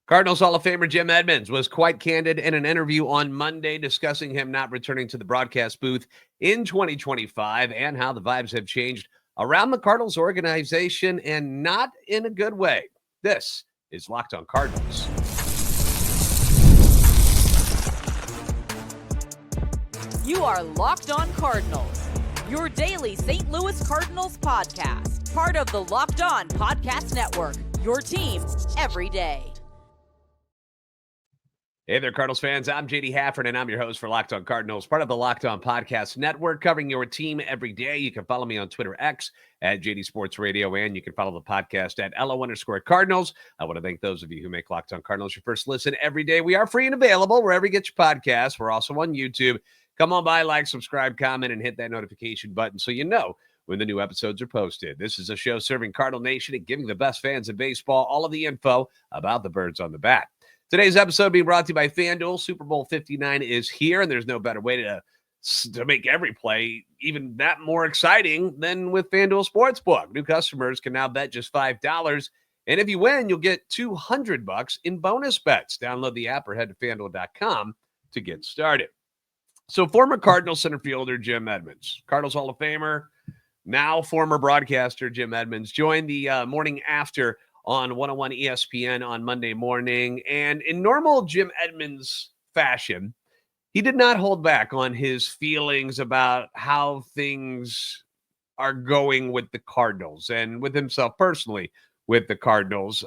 Cardinals Hall of Famer Jim Edmonds was quite candid in an interview on Monday discussing him not returning to the broadcast booth in 2025 and how the vibes have changed around the Cardinals organization and not in a good way. This is Locked on Cardinals. You are Locked on Cardinals, your daily St. Louis Cardinals podcast, part of the Locked on Podcast Network, your team every day. Hey there, Cardinals fans. I'm JD Hafford, and I'm your host for Locked on Cardinals, part of the Locked on Podcast Network, covering your team every day. You can follow me on Twitter X at JD Sports Radio, and you can follow the podcast at LO_Cardinals. I want to thank those of you who make Locked on Cardinals your first listen every day. We are free and available wherever you get your podcasts. We're also on YouTube. Come on by, like, subscribe, comment, and hit that notification button so you know when the new episodes are posted. This is a show serving Cardinal Nation and giving the best fans of baseball all of the info about the birds on the bat. Today's episode being brought to you by FanDuel. Super Bowl 59 is here, and there's no better way to make every play even that more exciting than with FanDuel Sportsbook. New customers can now bet just $5, and if you win, you'll get $200 in bonus bets. Download the app or head to FanDuel.com to get started. So former Cardinals center fielder Jim Edmonds, Cardinals Hall of Famer, now former broadcaster Jim Edmonds, joined the morning after on 101 ESPN on Monday morning. And in normal Jim Edmonds fashion, he did not hold back on his feelings about how things are going with the Cardinals and with himself personally with the Cardinals.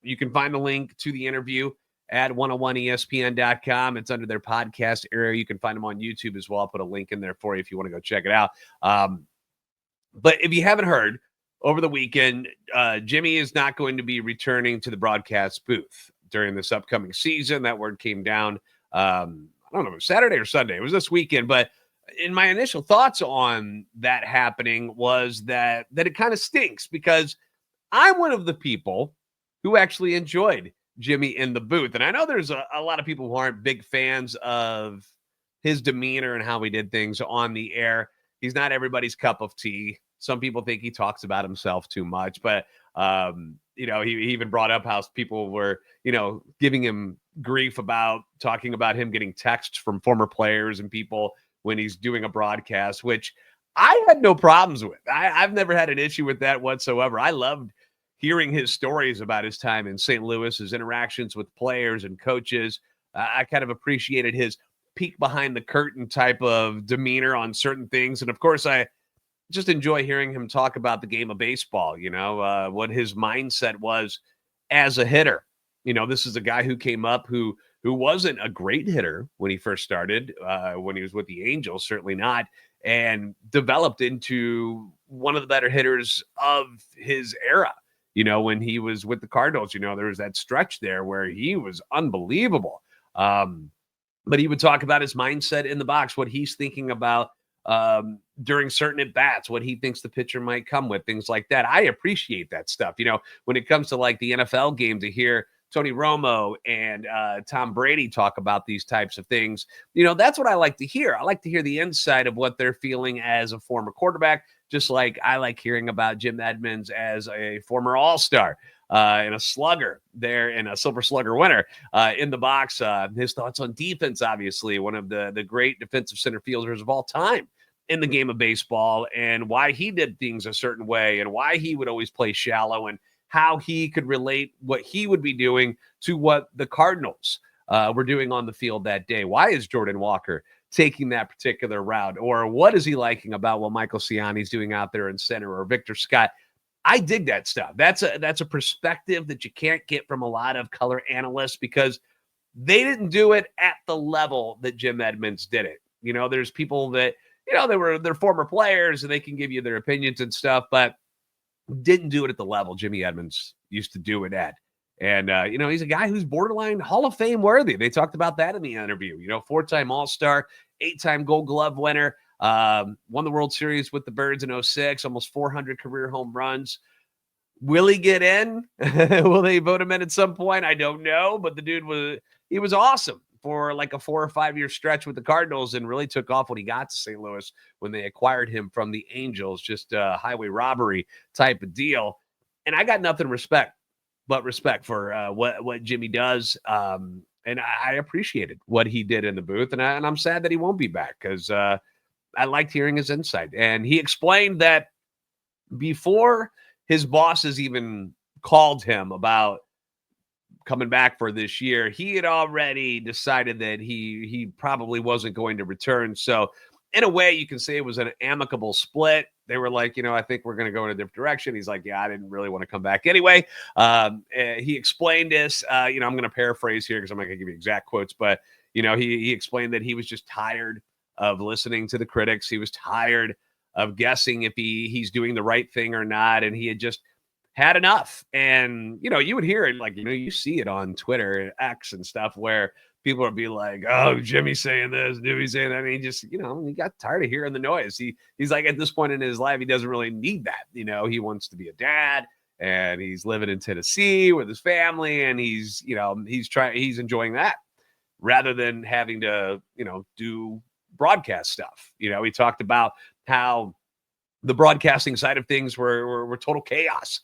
You can find the link to the interview at 101ESPN.com. It's under their podcast area. You can find them on YouTube as well. I'll put a link in there for you if you want to go check it out. But if you haven't heard, over the weekend, Jimmy is not going to be returning to the broadcast booth during this upcoming season. That word came down, I don't know, Saturday or Sunday. It was this weekend. But in my initial thoughts on that happening was that it kind of stinks because I'm one of the people who actually enjoyed Jimmy in the booth. And I know there's a lot of people who aren't big fans of his demeanor and how he did things on the air. He's not everybody's cup of tea. Some people think he talks about himself too much, but, he even brought up how people were, giving him grief about talking about him getting texts from former players and people when he's doing a broadcast, which I had no problems with. I've never had an issue with that whatsoever. I loved hearing his stories about his time in St. Louis, his interactions with players and coaches. I kind of appreciated his peek behind the curtain type of demeanor on certain things. And of course, I just enjoy hearing him talk about the game of baseball, what his mindset was as a hitter. This is a guy who came up who wasn't a great hitter when he first started, when he was with the Angels, certainly not, and developed into one of the better hitters of his era. When he was with the Cardinals, there was that stretch there where he was unbelievable. But he would talk about his mindset in the box, what he's thinking about during certain at-bats, what he thinks the pitcher might come with, things like that. I appreciate that stuff. When it comes to like the NFL game, to hear Tony Romo and Tom Brady talk about these types of things, that's what I like to hear. I like to hear the inside of what they're feeling as a former quarterback, just like I like hearing about Jim Edmonds as a former All-Star and a slugger there and a Silver Slugger winner in the box. His thoughts on defense, obviously, one of the great defensive center fielders of all time in the game of baseball, and why he did things a certain way and why he would always play shallow and how he could relate what he would be doing to what the Cardinals were doing on the field that day. Why is Jordan Walker taking that particular route? Or what is he liking about what Michael Ciani's doing out there in center, or Victor Scott? I dig that stuff. That's a perspective that you can't get from a lot of color analysts because they didn't do it at the level that Jim Edmonds did it. There's people that, they're former players and they can give you their opinions and stuff, but didn't do it at the level Jimmy Edmonds used to do it at. And, he's a guy who's borderline Hall of Fame worthy. They talked about that in the interview. 4-time All-Star, 8-time Gold Glove winner, won the World Series with the Birds in 2006, almost 400 career home runs. Will he get in? Will they vote him in at some point? I don't know, but the dude was awesome for like a 4 or 5 year stretch with the Cardinals and really took off when he got to St. Louis when they acquired him from the Angels, just a highway robbery type of deal. And I got nothing respect but respect for what Jimmy does. And I appreciated what he did in the booth, and I'm sad that he won't be back because I liked hearing his insight. And he explained that before his bosses even called him about coming back for this year, he had already decided that he probably wasn't going to return. So in a way, you can say it was an amicable split. They were like, I think we're going to go in a different direction. He's like, yeah, I didn't really want to come back anyway. He explained this, I'm going to paraphrase here because I'm not going to give you exact quotes, but, he explained that he was just tired of listening to the critics. He was tired of guessing if he's doing the right thing or not. And he had just had enough. And, you would hear it like, you see it on Twitter, X and stuff where people would be like, oh, Jimmy's saying this, Jimmy's saying that. And he just, he got tired of hearing the noise. He's like, at this point in his life, he doesn't really need that. He wants to be a dad and he's living in Tennessee with his family. And he's enjoying that rather than having to, do broadcast stuff. He talked about how the broadcasting side of things were total chaos.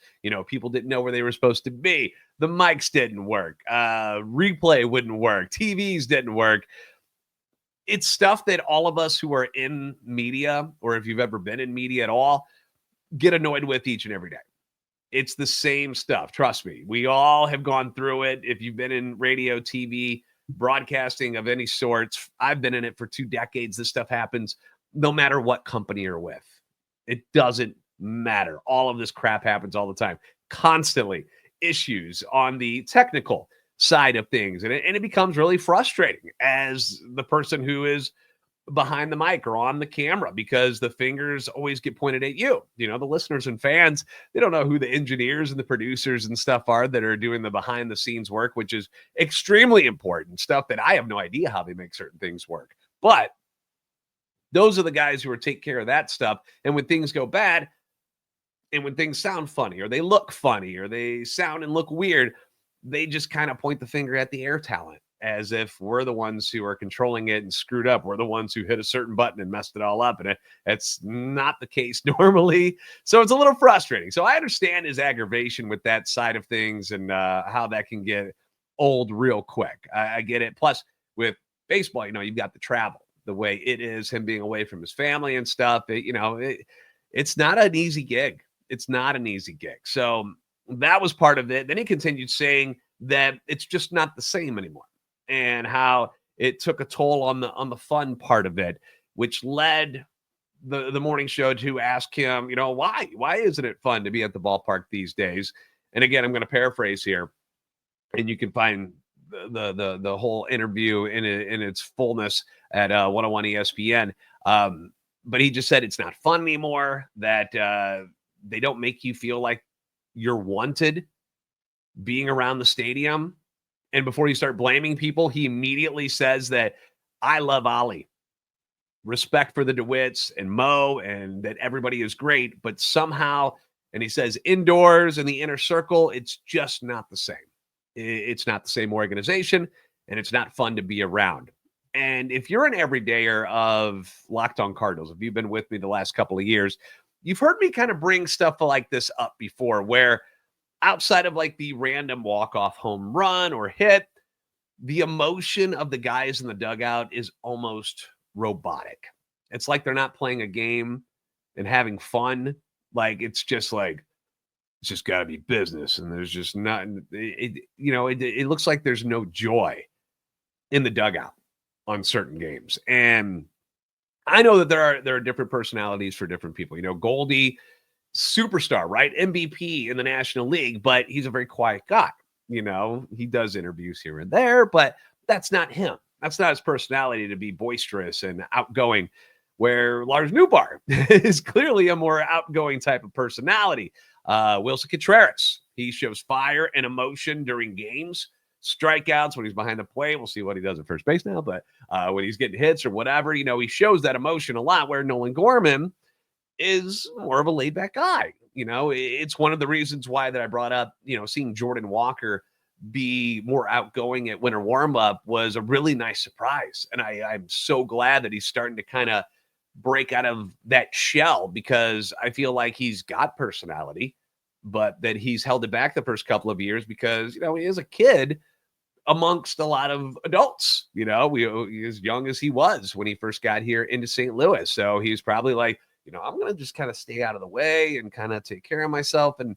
People didn't know where they were supposed to be. The mics didn't work. Replay wouldn't work. TVs didn't work. It's stuff that all of us who are in media, or if you've ever been in media at all, get annoyed with each and every day. It's the same stuff. Trust me. We all have gone through it. If you've been in radio, TV, broadcasting of any sorts, I've been in it for 2 decades. This stuff happens no matter what company you're with. It doesn't matter. All of this crap happens all the time, constantly. Issues on the technical side of things. And it becomes really frustrating as the person who is behind the mic or on the camera because the fingers always get pointed at you. The listeners and fans, they don't know who the engineers and the producers and stuff are that are doing the behind the scenes work, which is extremely important stuff that I have no idea how they make certain things work. But those are the guys who are take care of that stuff. And when things go bad, and when things sound funny or they look funny or they sound and look weird, they just kind of point the finger at the air talent as if we're the ones who are controlling it and screwed up. We're the ones who hit a certain button and messed it all up. And it's not the case normally. So it's a little frustrating. So I understand his aggravation with that side of things and how that can get old real quick. I get it. Plus with baseball, you've got the travel, the way it is, him being away from his family and stuff. It's not an easy gig. It's not an easy gig. So that was part of it. Then he continued saying that it's just not the same anymore and how it took a toll on the fun part of it, which led the morning show to ask him, why isn't it fun to be at the ballpark these days? And again, I'm going to paraphrase here and you can find the whole interview in its fullness at 101 ESPN. But he just said it's not fun anymore, that they don't make you feel like you're wanted being around the stadium. And before you start blaming people, he immediately says that I love Ollie, respect for the DeWitts and Mo, and that everybody is great. But somehow, and he says indoors in the inner circle, it's just not the same. It's not the same organization, and it's not fun to be around. And if you're an everydayer of Locked On Cardinals, if you've been with me the last couple of years, you've heard me kind of bring stuff like this up before, where outside of like the random walk-off home run or hit, the emotion of the guys in the dugout is almost robotic. It's like they're not playing a game and having fun. Like, it's just got to be business. And there's just not, it looks like there's no joy in the dugout on certain games. And I know that there are different personalities for different people. Goldie, superstar, right? MVP in the National League, but he's a very quiet guy. He does interviews here and there, but that's not him. That's not his personality to be boisterous and outgoing, where Lars Newbar is clearly a more outgoing type of personality. Wilson Contreras, he shows fire and emotion during games. Strikeouts when he's behind the plate. We'll see what he does at first base now, but when he's getting hits or whatever, he shows that emotion a lot, where Nolan Gorman is more of a laid-back guy. It's one of the reasons why that I brought up, seeing Jordan Walker be more outgoing at winter warm-up was a really nice surprise. And I'm so glad that he's starting to kind of break out of that shell, because I feel like he's got personality, but that he's held it back the first couple of years because, he is a kid amongst a lot of adults. As young as he was when he first got here into St. Louis. So he's probably like, I'm going to just kind of stay out of the way and kind of take care of myself. And,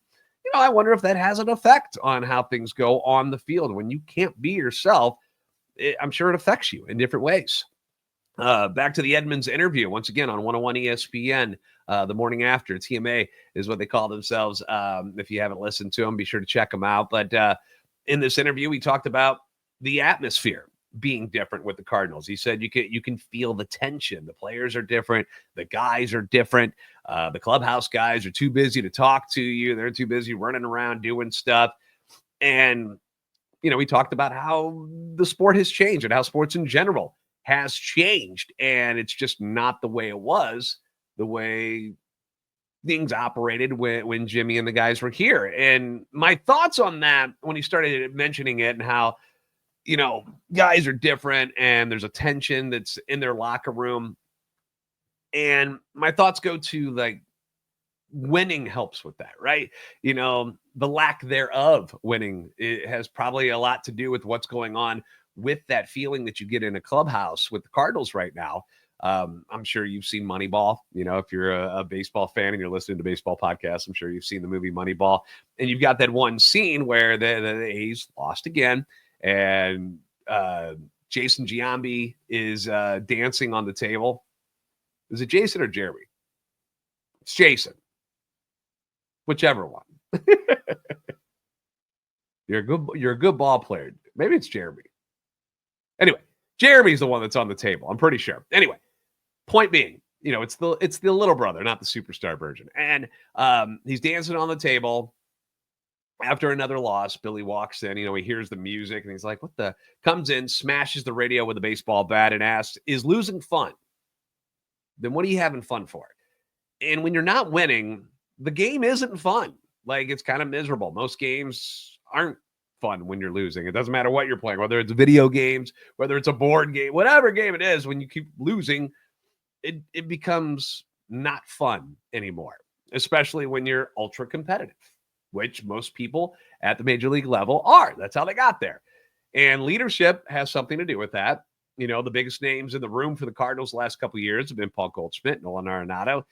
I wonder if that has an effect on how things go on the field. When you can't be yourself, I'm sure it affects you in different ways. Back to the Edmonds interview, once again on 101 ESPN, the morning after. TMA is what they call themselves. If you haven't listened to them, be sure to check them out. But in this interview, we talked about the atmosphere being different with the Cardinals. He said you can feel the tension. The players are different. The guys are different. The clubhouse guys are too busy to talk to you. They're too busy running around doing stuff. And, we talked about how the sport has changed and how sports in general has changed. And it's just not the way it was, the way things operated when Jimmy and the guys were here. And my thoughts on that, when he started mentioning it and how, guys are different and there's a tension that's in their locker room. And my thoughts go to like winning helps with that, right? The lack thereof winning, it has probably a lot to do with what's going on with that feeling that you get in a clubhouse with the Cardinals right now. I'm sure you've seen Moneyball. If you're a baseball fan and you're listening to baseball podcasts, I'm sure you've seen the movie Moneyball. And you've got that one scene where the A's lost again. And Jason Giambi is dancing on the table. Is it Jason or Jeremy? It's Jason. Whichever one. You're a good ball player. Maybe it's Jeremy. Anyway, Jeremy's the one that's on the table. I'm pretty sure. Anyway, point being, it's the little brother, not the superstar version. And he's dancing on the table. After another loss, Billy walks in, he hears the music and he's like, comes in, smashes the radio with a baseball bat and asks, is losing fun? Then what are you having fun for? And when you're not winning, the game isn't fun. Like, it's kind of miserable. Most games aren't fun when you're losing. It doesn't matter what you're playing, whether it's video games, whether it's a board game, whatever game it is, when you keep losing, it becomes not fun anymore, especially when you're ultra competitive, which most people at the major league level are. That's how they got there. And leadership has something to do with that. The biggest names in the room for the Cardinals the last couple of years have been Paul Goldschmidt, Nolan Arenado.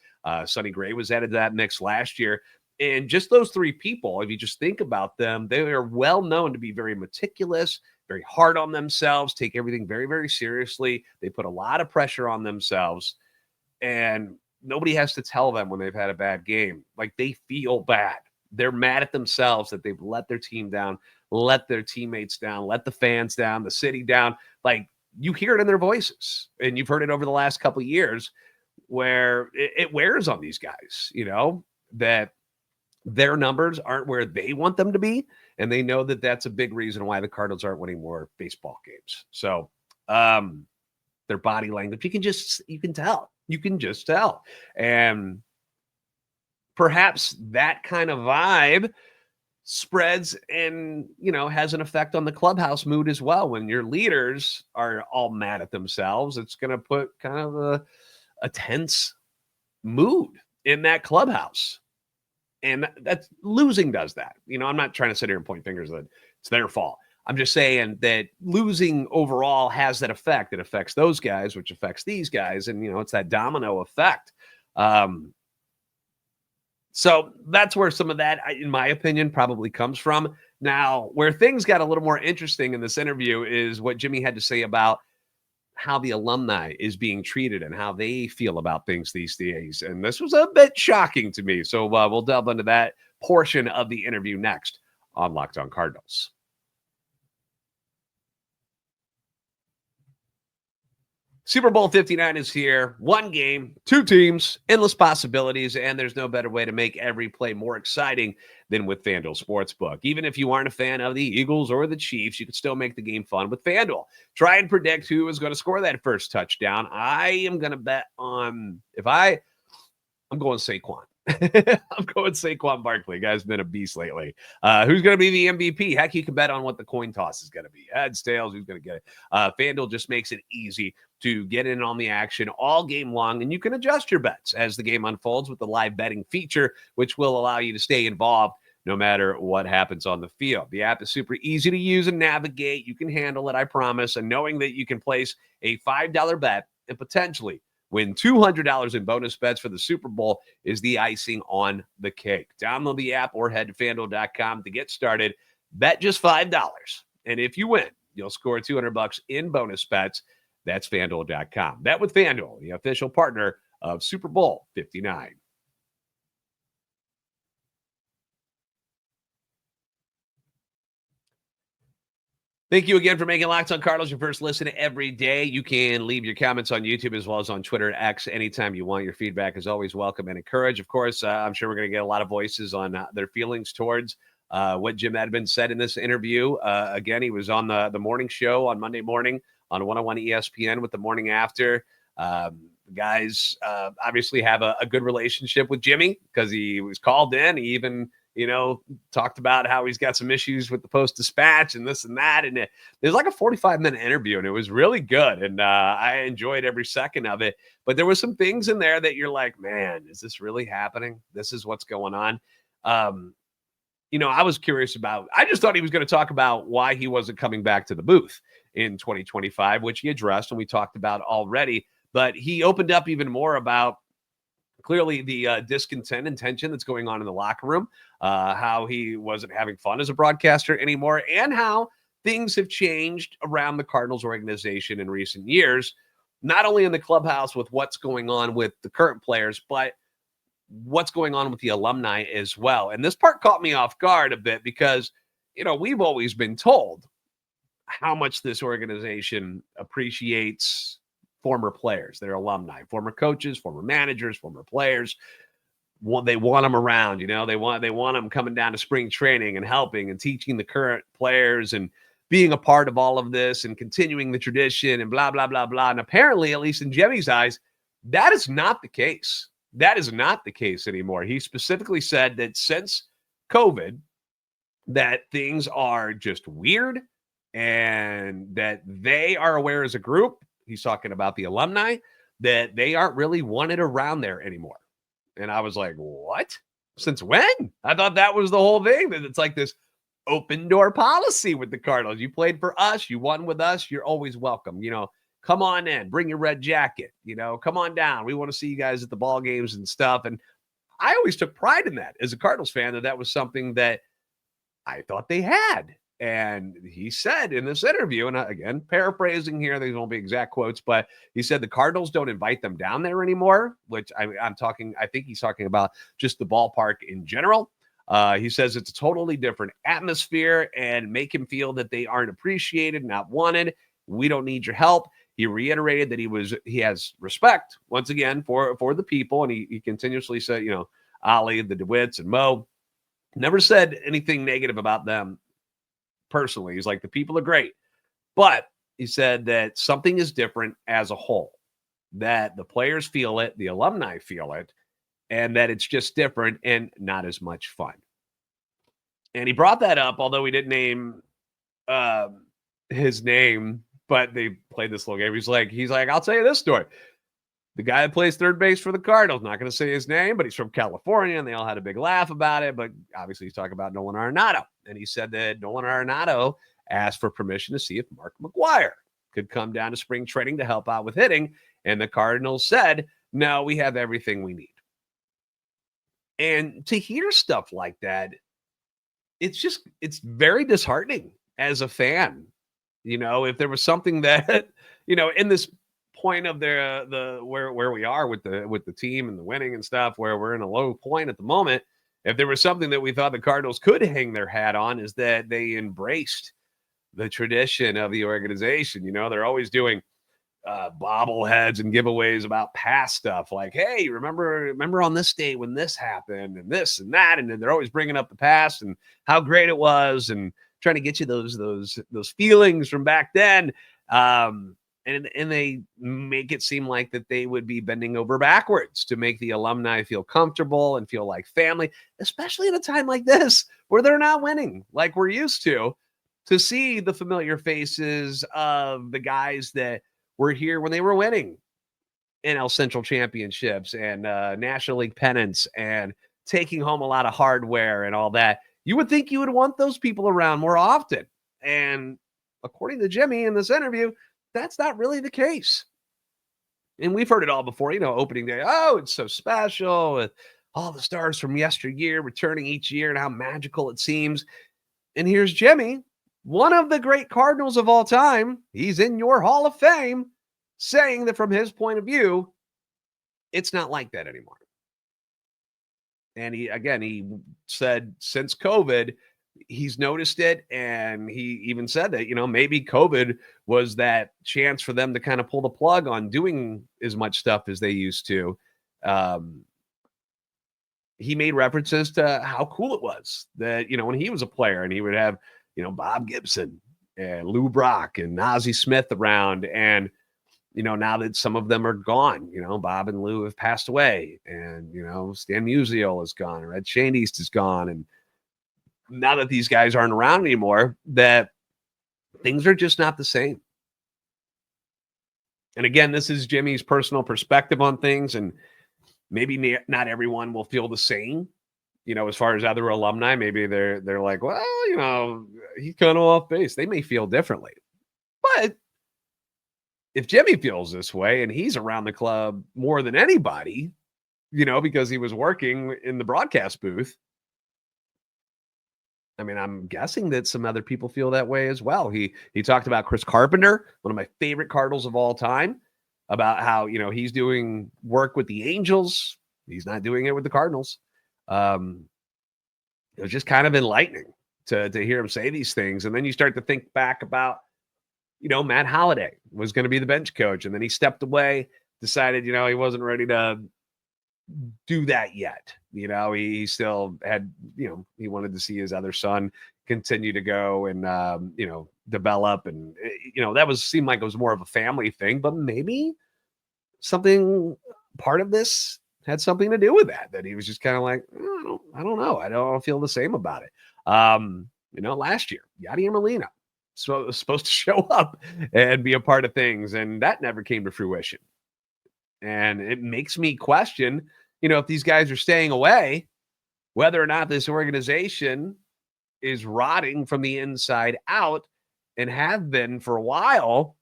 Sonny Gray was added to that mix last year. And just those three people, if you just think about them, they are well known to be very meticulous, very hard on themselves, take everything very, very seriously. They put a lot of pressure on themselves. And nobody has to tell them when they've had a bad game. Like, they feel bad. They're mad at themselves that they've let their team down, let their teammates down, let the fans down, the city down. Like, you hear it in their voices, and you've heard it over the last couple of years where it wears on these guys, that their numbers aren't where they want them to be. And they know that that's a big reason why the Cardinals aren't winning more baseball games. So their body language, you can tell. You can just tell. And perhaps that kind of vibe spreads and, has an effect on the clubhouse mood as well. When your leaders are all mad at themselves, it's going to put kind of a tense mood in that clubhouse. And that's losing does that. I'm not trying to sit here and point fingers that it's their fault. I'm just saying that losing overall has that effect. It affects those guys, which affects these guys. And, it's that domino effect. So that's where some of that, in my opinion, probably comes from. Now, where things got a little more interesting in this interview is what Jimmy had to say about how the alumni is being treated and how they feel about things these days. And this was a bit shocking to me. So we'll delve into that portion of the interview next on Locked On Cardinals. Super Bowl 59 is here. One game, two teams, endless possibilities, and there's no better way to make every play more exciting than with FanDuel Sportsbook. Even if you aren't a fan of the Eagles or the Chiefs, you can still make the game fun with FanDuel. Try and predict who is going to score that first touchdown. I am going to bet on, I'm going Saquon. I'm going Saquon Barkley. Guy's been a beast lately. Who's going to be the MVP? Heck, you can bet on what the coin toss is going to be. Heads, tails, who's going to get it? FanDuel just makes it easy to get in on the action all game long, and you can adjust your bets as the game unfolds with the live betting feature, which will allow you to stay involved no matter what happens on the field. The app is super easy to use and navigate. You can handle it, I promise. And knowing that you can place a $5 bet and potentially win $200 in bonus bets for the Super Bowl is the icing on the cake. Download the app or head to FanDuel.com to get started. Bet just $5. And if you win, you'll score $200 in bonus bets. That's FanDuel.com. Bet with FanDuel, the official partner of Super Bowl 59. Thank you again for making Locked on Cardinals your first listen every day. You can leave your comments on YouTube as well as on Twitter, X, anytime you want. Your feedback is always welcome and encouraged. Of course, I'm sure we're going to get a lot of voices on their feelings towards what Jim Edmonds said in this interview. Again, he was on the morning show on Monday morning on 101 ESPN with The Morning After. Guys obviously have a good relationship with Jimmy because he was called in. He even talked about how he's got some issues with the Post-Dispatch and this and that. And there's like a 45-minute interview, and it was really good. And I enjoyed every second of it. But there were some things in there that you're like, man, is this really happening? This is what's going on. I was curious about, I just thought he was going to talk about why he wasn't coming back to the booth in 2025, which he addressed and we talked about already. But he opened up even more about clearly the discontent and tension that's going on in the locker room, how he wasn't having fun as a broadcaster anymore, and how things have changed around the Cardinals organization in recent years, not only in the clubhouse with what's going on with the current players, but what's going on with the alumni as well. And this part caught me off guard a bit because, we've always been told how much this organization appreciates former players, their alumni, former coaches, former managers, former players. They want them around, they want them coming down to spring training and helping and teaching the current players and being a part of all of this and continuing the tradition and blah, blah, blah, blah. And apparently, at least in Jimmy's eyes, that is not the case. That is not the case anymore. He specifically said that since COVID, that things are just weird and that they are aware as a group, he's talking about the alumni, that they aren't really wanted around there anymore. And I was like, what? Since when? I thought that was the whole thing, that it's like this open door policy with the Cardinals. You played for us, you won with us, you're always welcome. Come on in, bring your red jacket, come on down. We want to see you guys at the ball games and stuff. And I always took pride in that as a Cardinals fan, that was something that I thought they had. And he said in this interview, and again, paraphrasing here, these won't be exact quotes, but he said the Cardinals don't invite them down there anymore, which I think he's talking about just the ballpark in general. He says it's a totally different atmosphere and make him feel that they aren't appreciated, not wanted. We don't need your help. He reiterated that he has respect once again for the people. And he continuously said, Ali, the DeWitts and Mo, never said anything negative about them personally. He's like, the people are great, but he said that something is different as a whole, that the players feel it, the alumni feel it, and that it's just different and not as much fun. And he brought that up, although he didn't name his name, but they played this little game. He's like, I'll tell you this story. The guy that plays third base for the Cardinals, not going to say his name, but he's from California, and they all had a big laugh about it. But obviously he's talking about Nolan Arenado. And he said that Nolan Arenado asked for permission to see if Mark McGwire could come down to spring training to help out with hitting. And the Cardinals said, no, we have everything we need. And to hear stuff like that, it's very disheartening as a fan. If there was something that, in this point of where we are with the team and the winning and stuff, where we're in a low point at the moment, if there was something that we thought the Cardinals could hang their hat on, is that they embraced the tradition of the organization. They're always doing bobbleheads and giveaways about past stuff, like, hey, remember on this day when this happened and this and that, and then they're always bringing up the past and how great it was and trying to get you those feelings from back then. And they make it seem like that they would be bending over backwards to make the alumni feel comfortable and feel like family, especially at a time like this where they're not winning like we're used to see the familiar faces of the guys that were here when they were winning NL Central championships and National League pennants and taking home a lot of hardware and all that. You would think you would want those people around more often. And according to Jimmy in this interview, that's not really the case. And we've heard it all before, opening day. Oh, it's so special with all the stars from yesteryear returning each year and how magical it seems. And here's Jimmy, one of the great Cardinals of all time. He's in your Hall of Fame, saying that from his point of view, it's not like that anymore. And he said since COVID, he's noticed it. And he even said that, maybe COVID was that chance for them to kind of pull the plug on doing as much stuff as they used to. He made references to how cool it was that, when he was a player and he would have, Bob Gibson and Lou Brock and Ozzie Smith around. And, now that some of them are gone, Bob and Lou have passed away and, Stan Musial is gone, Red Shane East is gone. And now that these guys aren't around anymore, that things are just not the same. And again, this is Jimmy's personal perspective on things. And maybe not everyone will feel the same, as far as other alumni. Maybe they're like, well, he's kind of off base. They may feel differently. But if Jimmy feels this way and he's around the club more than anybody, because he was working in the broadcast booth, I mean, I'm guessing that some other people feel that way as well. He talked about Chris Carpenter, one of my favorite Cardinals of all time, about how, he's doing work with the Angels. He's not doing it with the Cardinals. It was just kind of enlightening to hear him say these things. And then you start to think back about, Matt Holliday was going to be the bench coach. And then he stepped away, decided, he wasn't ready to do that yet. He still had, he wanted to see his other son continue to go and, develop. And, seemed like it was more of a family thing, but maybe part of this had something to do with that he was just kind of like, I don't know. I don't feel the same about it. Last year, Yadier Molina was supposed to show up and be a part of things, and that never came to fruition. And it makes me question, if these guys are staying away, whether or not this organization is rotting from the inside out and have been for a while.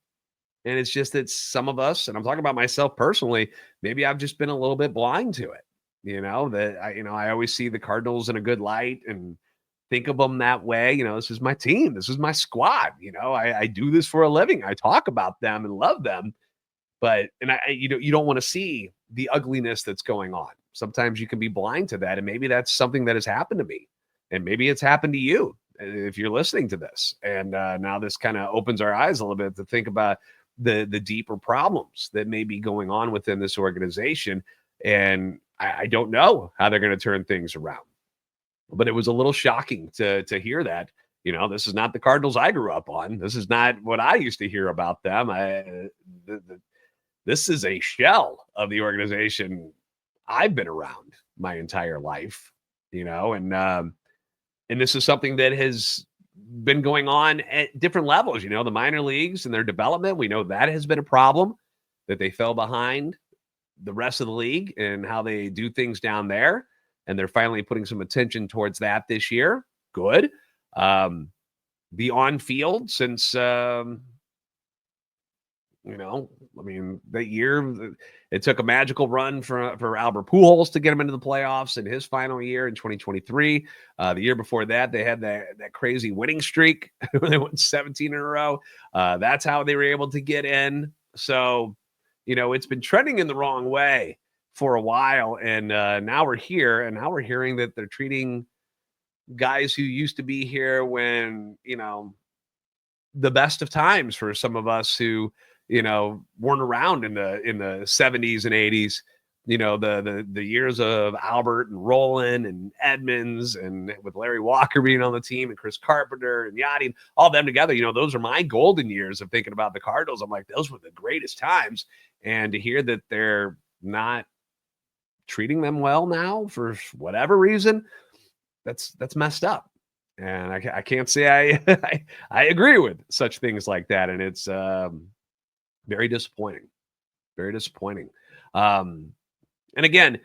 And it's just that some of us, and I'm talking about myself personally, maybe I've just been a little bit blind to it. I always see the Cardinals in a good light and think of them that way. This is my team. This is my squad. I do this for a living. I talk about them and love them. But you don't want to see the ugliness that's going on. Sometimes you can be blind to that. And maybe that's something that has happened to me. And maybe it's happened to you if you're listening to this. And now this kind of opens our eyes a little bit to think about the deeper problems that may be going on within this organization. And I don't know how they're going to turn things around. But it was a little shocking to hear that. This is not the Cardinals I grew up on. This is not what I used to hear about them. This is a shell of the organization I've been around my entire life, and this is something that has been going on at different levels, the minor leagues and their development. We know that has been a problem, that they fell behind the rest of the league and how they do things down there. And they're finally putting some attention towards that this year. Good. The on-field since, that year, it took a magical run for Albert Pujols to get him into the playoffs in his final year in 2023. The year before that, they had that crazy winning streak. They won 17 in a row. That's how they were able to get in. So, it's been trending in the wrong way for a while. And now we're here, and now we're hearing that they're treating guys who used to be here when, the best of times for some of us who, weren't around in the 70s and 80s, the years of Albert and Roland and Edmonds, and with Larry Walker being on the team and Chris Carpenter and Yachty, all them together, those are my golden years of thinking about the Cardinals. I'm like, those were the greatest times. And to hear that they're not treating them well now for whatever reason, that's messed up. And I can't say I agree with such things like that. And it's very disappointing. Very disappointing. And again,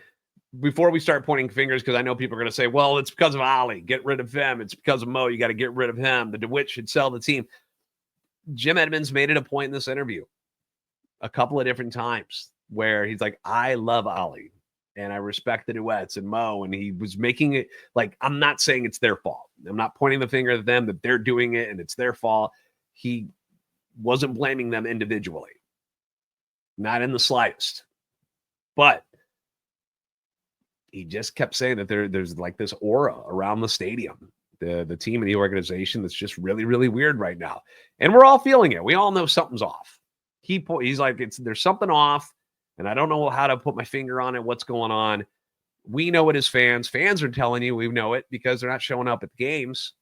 before we start pointing fingers, because I know people are going to say, well, it's because of Ollie. Get rid of him. It's because of Mo. You got to get rid of him. The DeWitt should sell the team. Jim Edmonds made it a point in this interview a couple of different times where he's like, I love Ollie and I respect the duets and Mo. And he was making it like, I'm not saying it's their fault. I'm not pointing the finger at them that they're doing it and it's their fault. He wasn't blaming them individually, not in the slightest. But he just kept saying that there's like this aura around the stadium, the team and the organization that's just really, really weird right now. And we're all feeling it. We all know something's off. He's like, there's something off, and I don't know how to put my finger on it, what's going on. We know it as fans. Fans are telling you we know it because they're not showing up at the games.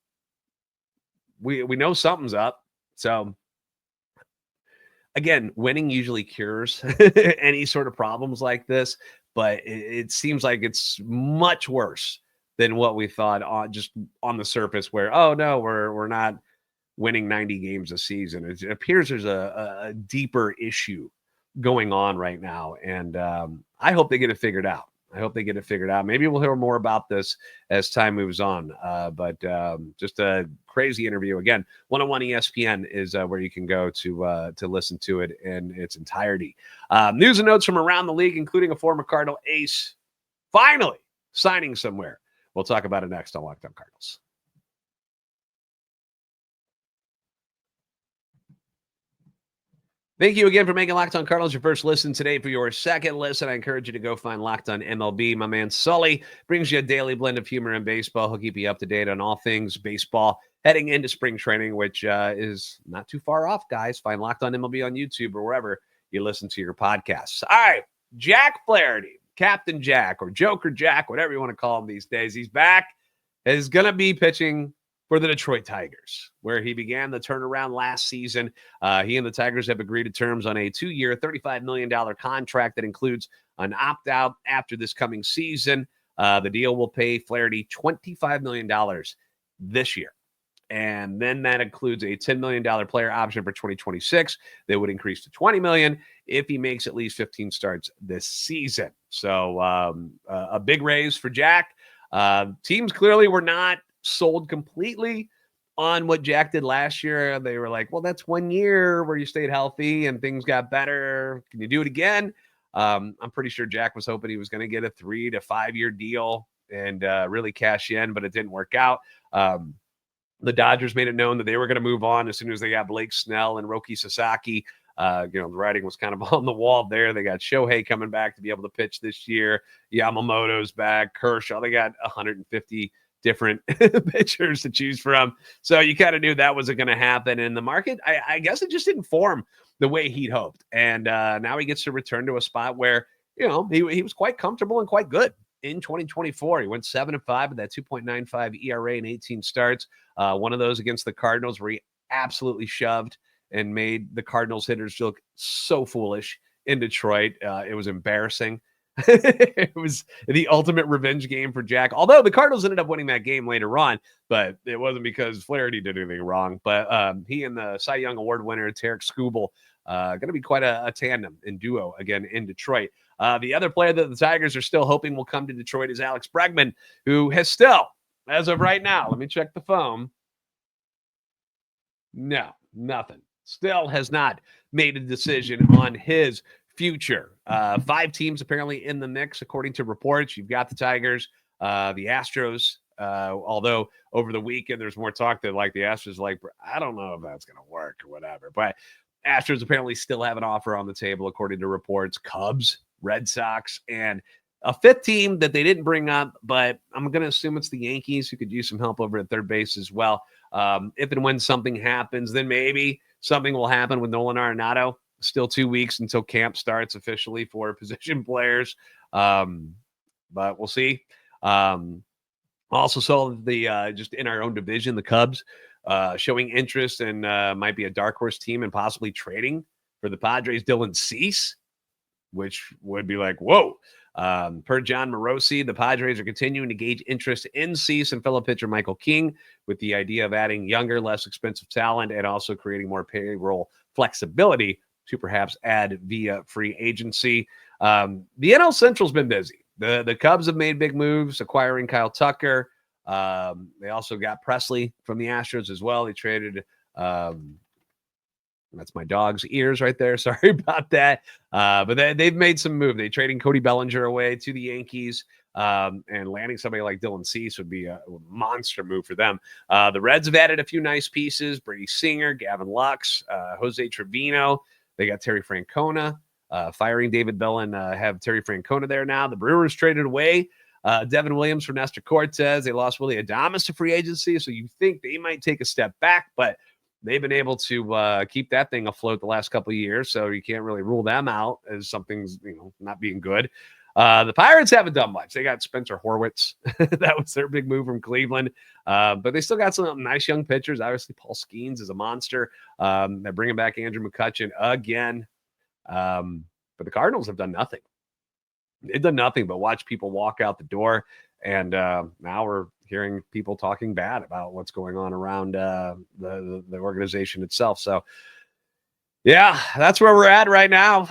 We know something's up. So, again, winning usually cures any sort of problems like this, but it seems like it's much worse than what we thought just on the surface where, oh, no, we're not winning 90 games a season. It appears there's a deeper issue going on right now, and I hope they get it figured out. Maybe we'll hear more about this as time moves on, but just a crazy interview. Again, 101 ESPN is where you can go to listen to it in its entirety. News and notes from around the league, including a former Cardinal ace finally signing somewhere. We'll talk about it next on Locked On Cardinals. Thank you again for making Locked On Cardinals your first listen today. For your second listen, I encourage you to go find Locked On MLB. My man Sully brings you a daily blend of humor and baseball. He'll keep you up to date on all things baseball heading into spring training, which is not too far off, guys. Find Locked On MLB on YouTube or wherever you listen to your podcasts. All right, Jack Flaherty, Captain Jack or Joker Jack, whatever you want to call him these days. He's back. Is going to be pitching for the Detroit Tigers, where he began the turnaround last season. He and the Tigers have agreed to terms on a 2-year, $35 million contract that includes an opt-out after this coming season. The deal will pay Flaherty $25 million this year. And then that includes a $10 million player option for 2026 that would increase to $20 million if he makes at least 15 starts this season. So a big raise for Jack. Teams clearly were not sold completely on what Jack did last year. They were like, well, that's 1 year where you stayed healthy and things got better. Can you do it again? I'm pretty sure Jack was hoping he was going to get a 3 to 5 year deal and really cash in, but it didn't work out. The Dodgers made it known that they were going to move on as soon as they got Blake Snell and Roki Sasaki. The writing was kind of on the wall there. They got Shohei coming back to be able to pitch this year. Yamamoto's back. Kershaw. They got 150 different pitchers to choose from. So you kind of knew that wasn't going to happen in the market. I guess it just didn't form the way he'd hoped. And now he gets to return to a spot where, he was quite comfortable and quite good in 2024. He went 7-5 with that 2.95 ERA in 18 starts. One of those against the Cardinals where he absolutely shoved and made the Cardinals hitters look so foolish in Detroit. It was embarrassing. It was the ultimate revenge game for Jack. Although the Cardinals ended up winning that game later on, but it wasn't because Flaherty did anything wrong. But he and the Cy Young Award winner, Tarek Skubal, going to be quite a tandem and duo again in Detroit. The other player that the Tigers are still hoping will come to Detroit is Alex Bregman, who has still, as of right now, let me check the phone. No, nothing. Still has not made a decision on his future. 5 teams apparently in the mix, according to reports. You've got the Tigers, the Astros, although over the weekend there's more talk that like the Astros, like, I don't know if that's going to work or whatever, but Astros apparently still have an offer on the table, according to reports. Cubs, Red Sox, and a 5th team that they didn't bring up, but I'm going to assume it's the Yankees, who could use some help over at third base as well. If and when something happens, then maybe something will happen with Nolan Arenado. Still 2 weeks until camp starts officially for position players. But we'll see. Also saw the just in our own division, the Cubs showing interest and might be a dark horse team and possibly trading for the Padres' Dylan Cease, which would be like, whoa. Per John Morosi, the Padres are continuing to gauge interest in Cease and fellow pitcher Michael King with the idea of adding younger, less expensive talent and also creating more payroll flexibility to perhaps add via free agency. The NL Central's been busy. The Cubs have made big moves, acquiring Kyle Tucker. They also got Presley from the Astros as well. They traded that's my dog's ears right there. Sorry about that. But they've made some move. They're trading Cody Bellinger away to the Yankees, and landing somebody like Dylan Cease would be a monster move for them. The Reds have added a few nice pieces: Brady Singer, Gavin Lux, Jose Trevino. They got Terry Francona. Firing David Bell and have Terry Francona there now. The Brewers traded away Devin Williams for Nestor Cortez. They lost Willie Adames to free agency, so you think they might take a step back, but they've been able to keep that thing afloat the last couple of years, so you can't really rule them out as something's not being good. The Pirates haven't done much. They got Spencer Horwitz. That was their big move from Cleveland. But they still got some nice young pitchers. Obviously, Paul Skeens is a monster. They're bringing back Andrew McCutchen again. But the Cardinals have done nothing. They've done nothing but watch people walk out the door. And now we're hearing people talking bad about what's going on around the organization itself. So, yeah, that's where we're at right now.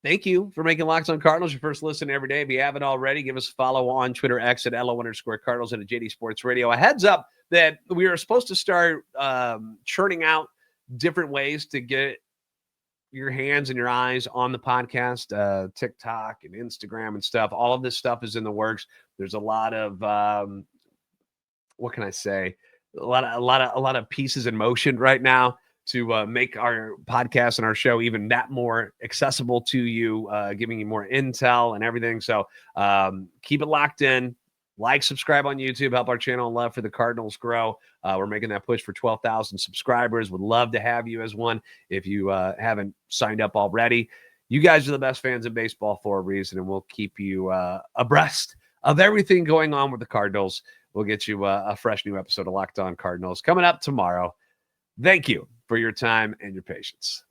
Thank you for making Locked On Cardinals your first listen every day. If you haven't already, give us a follow on Twitter X at LO_Cardinals and at JD Sports Radio. A heads up that we are supposed to start churning out different ways to get your hands and your eyes on the podcast, TikTok and Instagram and stuff. All of this stuff is in the works. There's a lot of what can I say? A lot of pieces in motion right now to make our podcast and our show even that more accessible to you, giving you more intel and everything. So keep it locked in. Like, subscribe on YouTube, help our channel and love for the Cardinals grow. We're making that push for 12,000 subscribers. Would love to have you as one if you haven't signed up already. You guys are the best fans of baseball for a reason, and we'll keep you abreast of everything going on with the Cardinals. We'll get you a fresh new episode of Locked On Cardinals coming up tomorrow. Thank you for your time and your patience.